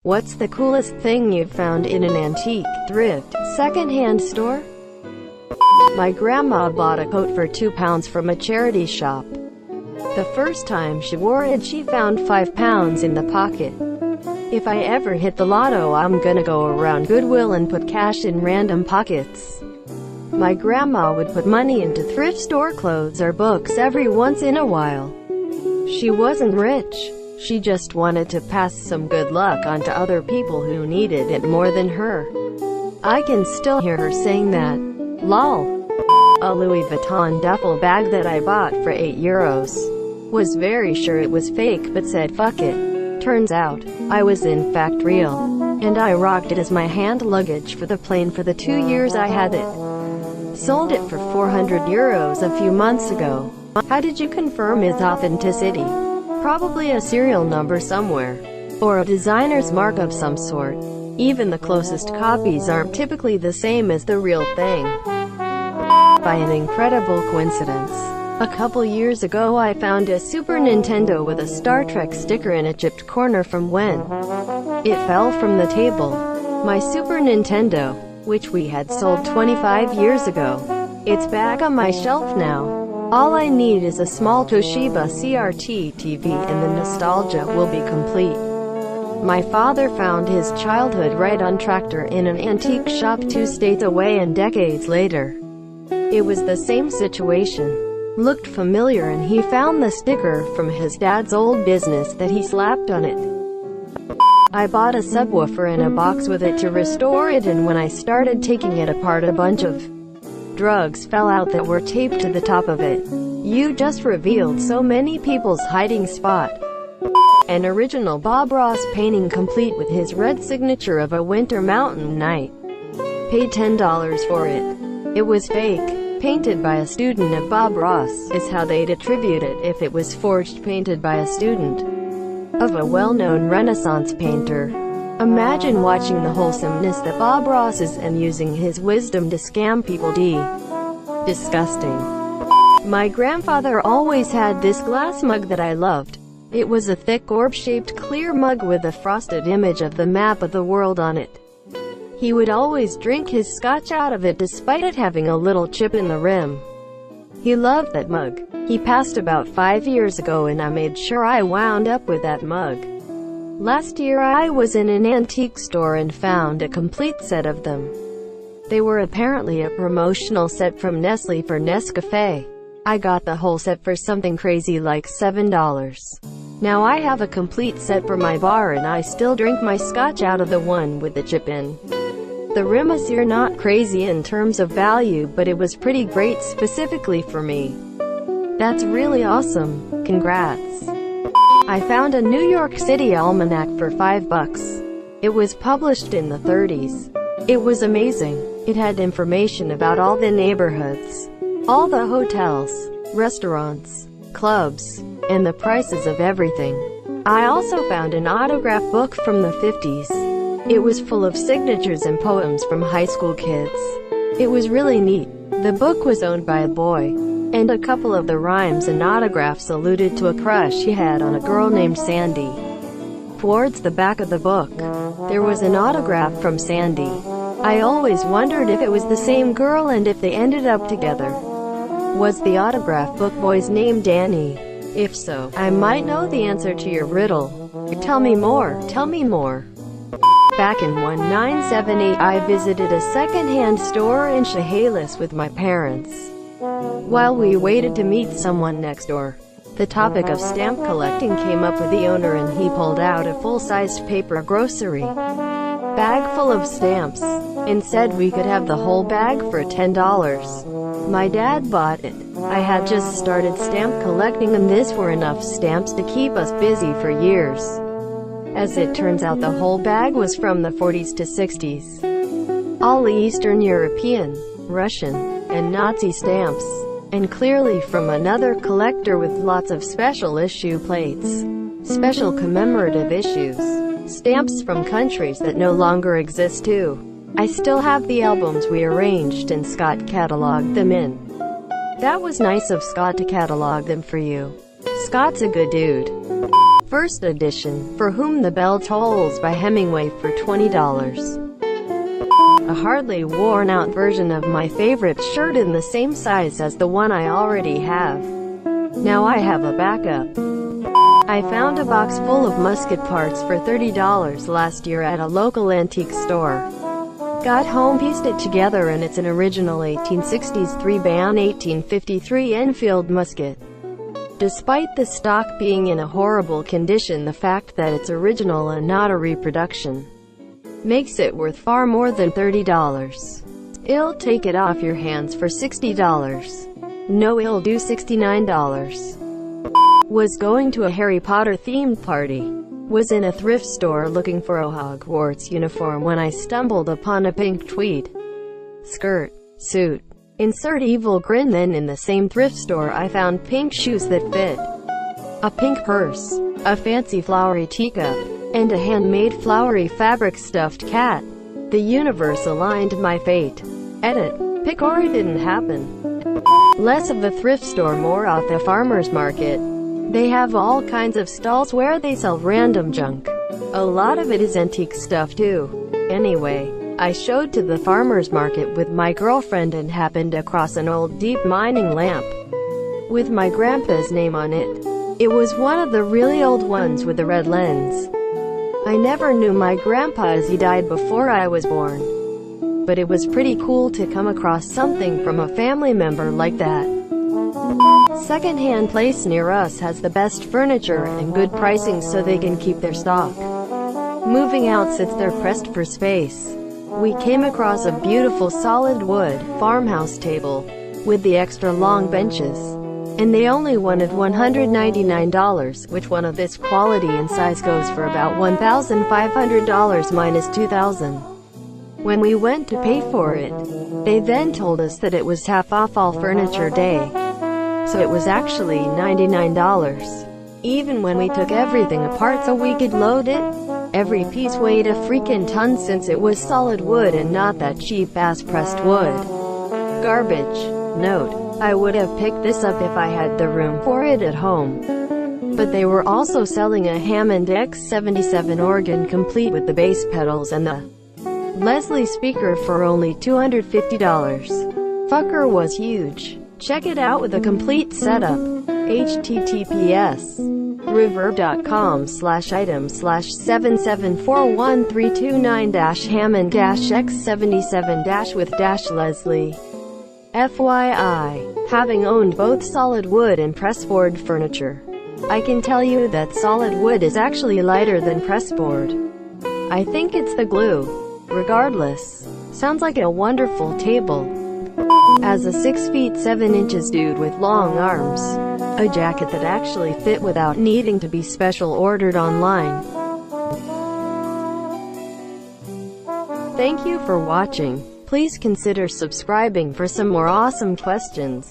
What's the coolest thing you've found in an antique, thrift, secondhand store? My grandma bought a coat for £2 from a charity shop. The first time she wore it, she found £5 in the pocket. If I ever hit the lotto, I'm gonna go around Goodwill and put cash in random pockets. My grandma would put money into thrift store clothes or books every once in a while. She wasn't rich. She just wanted to pass some good luck on to other people who needed it more than her. I can still hear her saying that. Lol. A Louis Vuitton duffel bag that I bought for €8. Was very sure it was fake but said fuck it. Turns out, I was in fact real. And I rocked it as my hand luggage for the plane for the 2 years I had it. Sold it for €400 a few months ago. How did you confirm its authenticity? Probably a serial number somewhere. Or a designer's mark of some sort. Even the closest copies aren't typically the same as the real thing. By an incredible coincidence, a couple years ago I found a Super Nintendo with a Star Trek sticker in a chipped corner from when it fell from the table. My Super Nintendo, which we had sold 25 years ago. It's back on my shelf now. All I need is a small Toshiba CRT TV and the nostalgia will be complete. My father found his childhood ride-on tractor in an antique shop 2 states away, and decades later, it was the same situation. Looked familiar, and he found the sticker from his dad's old business that he slapped on it. I bought a subwoofer and a box with it to restore it, and when I started taking it apart, a bunch of drugs fell out that were taped to the top of it. You just revealed so many people's hiding spot. An original Bob Ross painting complete with his red signature of a winter mountain night. Paid $10 for it. It was fake. Painted by a student of Bob Ross, is how they'd attribute it if it was forged painted by a student of a well-known Renaissance painter. Imagine watching the wholesomeness that Bob Ross is and using his wisdom to scam people. Disgusting. My grandfather always had this glass mug that I loved. It was a thick orb-shaped clear mug with a frosted image of the map of the world on it. He would always drink his scotch out of it despite it having a little chip in the rim. He loved that mug. He passed about 5 years ago and I made sure I wound up with that mug. Last year I was in an antique store and found a complete set of them. They were apparently a promotional set from Nestle for Nescafe. I got the whole set for something crazy like $7. Now I have a complete set for my bar and I still drink my scotch out of the one with the chip in. The rim is here, not crazy in terms of value, but it was pretty great specifically for me. That's really awesome. Congrats. I found a New York City almanac for $5. It was published in the 30s. It was amazing. It had information about all the neighborhoods, all the hotels, restaurants, clubs, and the prices of everything. I also found an autograph book from the 50s. It was full of signatures and poems from high school kids. It was really neat. The book was owned by a boy, and a couple of the rhymes and autographs alluded to a crush he had on a girl named Sandy. Towards the back of the book, there was an autograph from Sandy. I always wondered if it was the same girl and if they ended up together. Was the autograph book boy's name Danny? If so, I might know the answer to your riddle. Tell me more, tell me more. Back in 1978, I visited a second-hand store in Chehalis with my parents. While we waited to meet someone next door, the topic of stamp collecting came up with the owner, and he pulled out a full-sized paper grocery bag full of stamps, and said we could have the whole bag for $10. My dad bought it. I had just started stamp collecting, and this were enough stamps to keep us busy for years. As it turns out, the whole bag was from the 40s to 60s. All Eastern European, Russian, and Nazi stamps. And clearly from another collector with lots of special issue plates, special commemorative issues, stamps from countries that no longer exist too. I still have the albums we arranged and Scott cataloged them in. That was nice of Scott to catalog them for you. Scott's a good dude. first edition, For Whom the Bell Tolls by Hemingway for $20. A hardly worn-out version of my favorite shirt in the same size as the one I already have. Now I have a backup. I found a box full of musket parts for $30 last year at a local antique store. Got home, pieced it together, and it's an original 1860s 3-band 1853 Enfield musket. Despite the stock being in a horrible condition, the fact that it's original and not a reproduction makes it worth far more than $30. I'll take it off your hands for $60. No, I'll do $69. Was going to a Harry Potter themed party. Was in a thrift store looking for a Hogwarts uniform when I stumbled upon a pink tweed skirt suit. Insert evil grin. Then in the same thrift store I found pink shoes that fit, a pink purse, a fancy flowery teacup, and a handmade flowery fabric stuffed cat. The universe aligned my fate. Edit. Pick or it didn't happen. Less of a thrift store, more of a farmer's market. They have all kinds of stalls where they sell random junk. A lot of it is antique stuff too. Anyway, I showed to the farmer's market with my girlfriend and happened across an old deep mining lamp with my grandpa's name on it. It was one of the really old ones with the red lens. I never knew my grandpa as he died before I was born. But it was pretty cool to come across something from a family member like that. Secondhand place near us has the best furniture and good pricing so they can keep their stock. Moving out since they're pressed for space. We came across a beautiful solid wood farmhouse table with the extra long benches, and they only wanted $199, which one of this quality and size goes for about $1,500 minus $2,000. When we went to pay for it, they then told us that it was half off all furniture day, so it was actually $99. Even when we took everything apart so we could load it, every piece weighed a freaking ton since it was solid wood and not that cheap-ass pressed wood. Garbage. Note, I would have picked this up if I had the room for it at home. But they were also selling a Hammond X77 organ complete with the bass pedals and the Leslie speaker for only $250. Fucker was huge. Check it out with a complete setup. https://item/7741329-Hammond-X77- with-Leslie. FYI, having owned both solid wood and pressboard furniture, I can tell you that solid wood is actually lighter than pressboard. I think it's the glue. Regardless, sounds like a wonderful table. As a 6 feet 7 inches dude with long arms, a jacket that actually fit without needing to be special ordered online. Thank you for watching. Please consider subscribing for some more awesome questions.